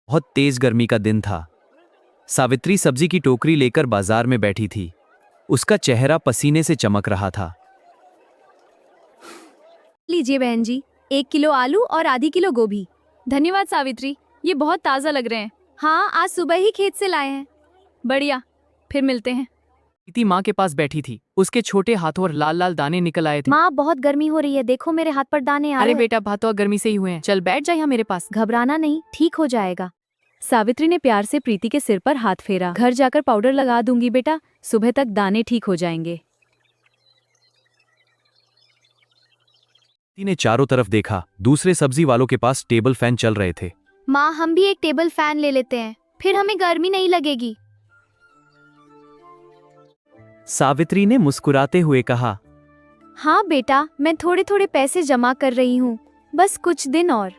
बहुत तेज गर्मी का दिन था। सावित्री सब्जी की टोकरी लेकर बाजार में बैठी थी। उसका चेहरा पसीने से चमक रहा था। लीजिए बहन जी, 1 किलो आलू और आधी किलो गोभी। धन्यवाद सावित्री, ये बहुत ताज़ा लग रहे हैं। हाँ, आज सुबह ही खेत से लाए हैं। बढ़िया, फिर मिलते हैं। प्रीति माँ के पास बैठी थी। उसके छोटे हाथों और लाल लाल दाने निकल आए थे। माँ, बहुत गर्मी हो रही है, देखो मेरे हाथ पर दाने आ रहे अरे हैं। बेटा, भातो गर्मी से ही हुए हैं। चल बैठ जा यहाँ मेरे पास। घबराना नहीं, ठीक हो जाएगा। सावित्री ने प्यार से प्रीति के सिर पर हाथ फेरा। घर जाकर पाउडर लगा दूंगी बेटा, सुबह तक दाने ठीक हो जाएंगे। प्रीति ने चारों तरफ देखा। दूसरे सब्जी वालों के पास टेबल फैन चल रहे थे। माँ, हम भी एक टेबल फैन ले लेते हैं, फिर हमें गर्मी नहीं लगेगी। सावित्री ने मुस्कुराते हुए कहा। हाँ बेटा, मैं थोड़े थोड़े पैसे जमा कर रही हूँ, बस कुछ दिन और।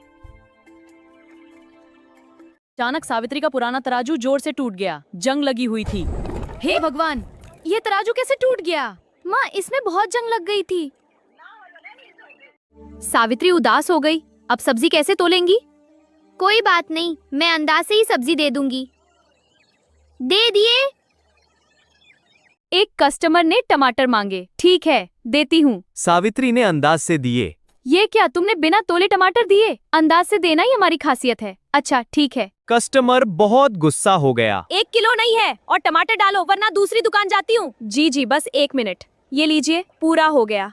अचानक सावित्री का पुराना तराजू जोर से टूट गया। जंग लगी हुई थी। हे भगवान, ये तराजू कैसे टूट गया? माँ, इसमें बहुत जंग लग गई थी। सावित्री उदास हो गई। अब सब्जी कैसे तोलेंगी? कोई बात नहीं, मैं अंदाज से ही सब्जी दे दूंगी। दे दिए। एक कस्टमर ने टमाटर मांगे। ठीक है, देती हूँ। सावित्री ने अंदाज से दिए। ये क्या, तुमने बिना तोले टमाटर दिए? अंदाज से देना ही हमारी खासियत है। अच्छा ठीक है। कस्टमर बहुत गुस्सा हो गया। 1 किलो नहीं है और टमाटर डालो, वरना दूसरी दुकान जाती हूँ। जी जी, बस 1 मिनट। ये लीजिए, पूरा हो गया।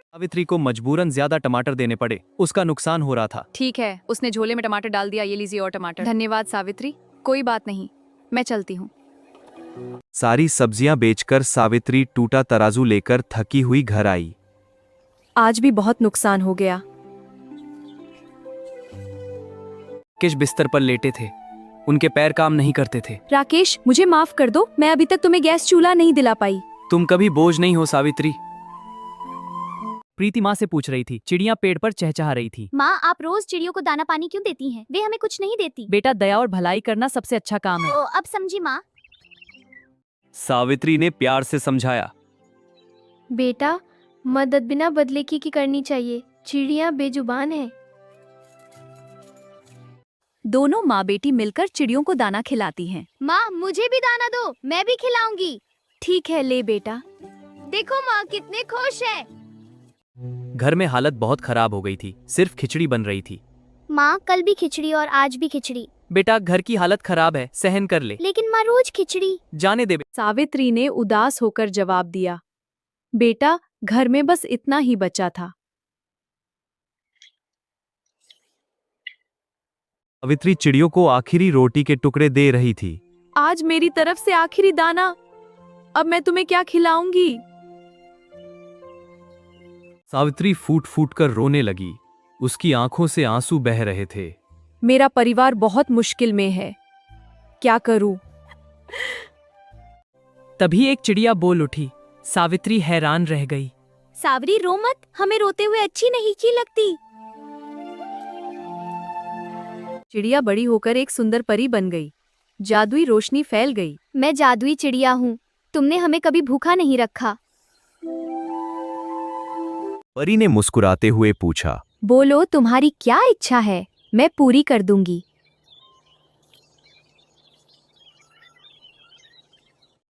सावित्री को मजबूरन ज्यादा टमाटर देने पड़े। उसका नुकसान हो रहा था। ठीक है, उसने झोले में टमाटर डाल दिया। ये लीजिए और टमाटर। धन्यवाद सावित्री, कोई बात नहीं, मैं चलती हूँ। सारी सब्जियां बेचकर सावित्री टूटा तराजू लेकर थकी हुई घर आई। आज भी बहुत नुकसान हो गया। किश बिस्तर पर लेटे थे। उनके पैर काम नहीं करते थे। राकेश, मुझे माफ कर दो, मैं अभी तक तुम्हें गैस चूल्हा नहीं दिला पाई। तुम कभी बोझ नहीं हो सावित्री। प्रीति माँ से पूछ रही थी। चिड़िया पेड़ पर चहचहा रही थी। माँ, आप रोज चिड़ियों को दाना पानी क्यों देती हैं? वे हमें कुछ नहीं देती। बेटा, दया और भलाई करना सबसे अच्छा काम है। ओ, अब समझी माँ। सावित्री ने प्यार से समझाया। बेटा, मदद बिना बदले की करनी चाहिए। चिड़िया बेजुबान है। दोनों माँ बेटी मिलकर चिड़ियों को दाना खिलाती हैं। माँ, मुझे भी दाना दो, मैं भी खिलाऊंगी। ठीक है, ले बेटा। देखो माँ, कितने खुश है। घर में हालत बहुत खराब हो गई थी। सिर्फ खिचड़ी बन रही थी। माँ, कल भी खिचड़ी और आज भी खिचड़ी। बेटा, घर की हालत खराब है, सहन कर ले। लेकिन माँ, रोज खिचड़ी। जाने दे। सावित्री ने उदास होकर जवाब दिया। बेटा, घर में बस इतना ही बचा था। सावित्री चिड़ियों को आखिरी रोटी के टुकड़े दे रही थी। आज मेरी तरफ से आखिरी दाना। अब मैं तुम्हें क्या खिलाऊंगी? सावित्री फूट फूट कर रोने लगी। उसकी आंखों से आंसू बह रहे थे। मेरा परिवार बहुत मुश्किल में है, क्या करूं? तभी एक चिड़िया बोल उठी। सावित्री हैरान रह गई। सावरी, रो मत, हमें रोते हुए अच्छी नहीं की लगती। चिड़िया बड़ी होकर एक सुंदर परी बन गई। जादुई रोशनी फैल गई। मैं जादुई चिड़िया हूँ, तुमने हमें कभी भूखा नहीं रखा। परी ने मुस्कुराते हुए पूछा। बोलो, तुम्हारी क्या इच्छा है, मैं पूरी कर दूंगी।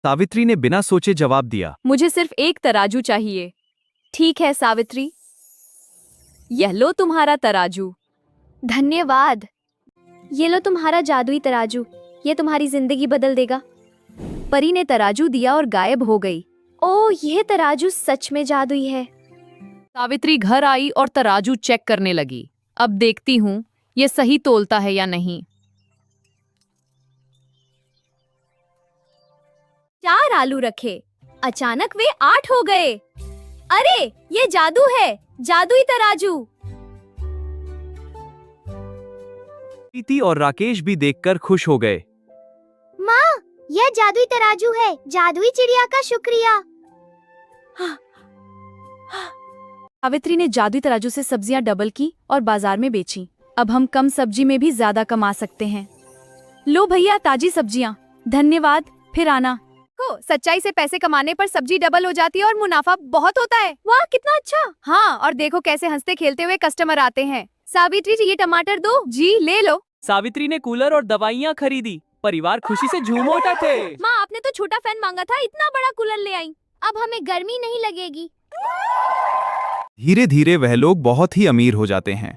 सावित्री ने बिना सोचे जवाब दिया। मुझे सिर्फ एक तराजू चाहिए। ठीक है सावित्री, यह लो तुम्हारा तराजू। धन्यवाद। ये लो तुम्हारा जादुई तराजू, ये तुम्हारी जिंदगी बदल देगा। परी ने तराजू दिया और गायब हो गई। ओह, यह तराजू सच में जादुई है। सावित्री घर आई और तराजू चेक करने लगी। अब देखती हूँ ये सही तोलता है या नहीं। 4 आलू रखे, अचानक वे 8 हो गए। अरे, ये जादू है, जादुई तराजू। प्रीति और राकेश भी देखकर खुश हो गए। माँ, यह जादुई तराजू है, जादुई चिड़िया का शुक्रिया। सावित्री ने जादुई तराजू से सब्जियां डबल की और बाजार में बेची। अब हम कम सब्जी में भी ज्यादा कमा सकते हैं। लो भैया, ताजी सब्जियां। धन्यवाद, फिर आना। सच्चाई से पैसे कमाने पर सब्जी डबल हो जाती है और मुनाफा बहुत होता है। वाह, कितना अच्छा। हाँ, और देखो कैसे हंसते खेलते हुए कस्टमर आते हैं। सावित्री जी, ये टमाटर दो। जी, ले लो। सावित्री ने कूलर और दवाइयाँ खरीदी। परिवार खुशी से झूम उठा थे। माँ, आपने तो छोटा फैन मांगा था, इतना बड़ा कूलर ले आई। अब हमें गर्मी नहीं लगेगी। धीरे धीरे वह लोग बहुत ही अमीर हो जाते हैं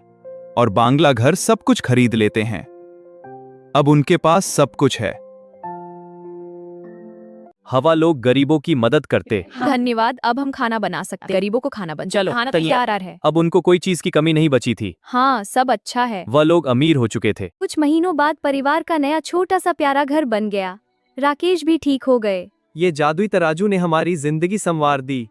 और बांग्ला घर सब कुछ खरीद लेते हैं। अब उनके पास सब कुछ है। हवा लोग गरीबों की मदद करते। धन्यवाद, अब हम खाना बना सकते हैं। गरीबों को खाना बन चलो, खाना तैयार। तैयार है। अब उनको कोई चीज की कमी नहीं बची थी। हाँ, सब अच्छा है। वह लोग अमीर हो चुके थे। कुछ महीनों बाद परिवार का नया छोटा सा प्यारा घर बन गया। राकेश भी ठीक हो गए। ये जादुई तराजू ने हमारी जिंदगी संवार दी।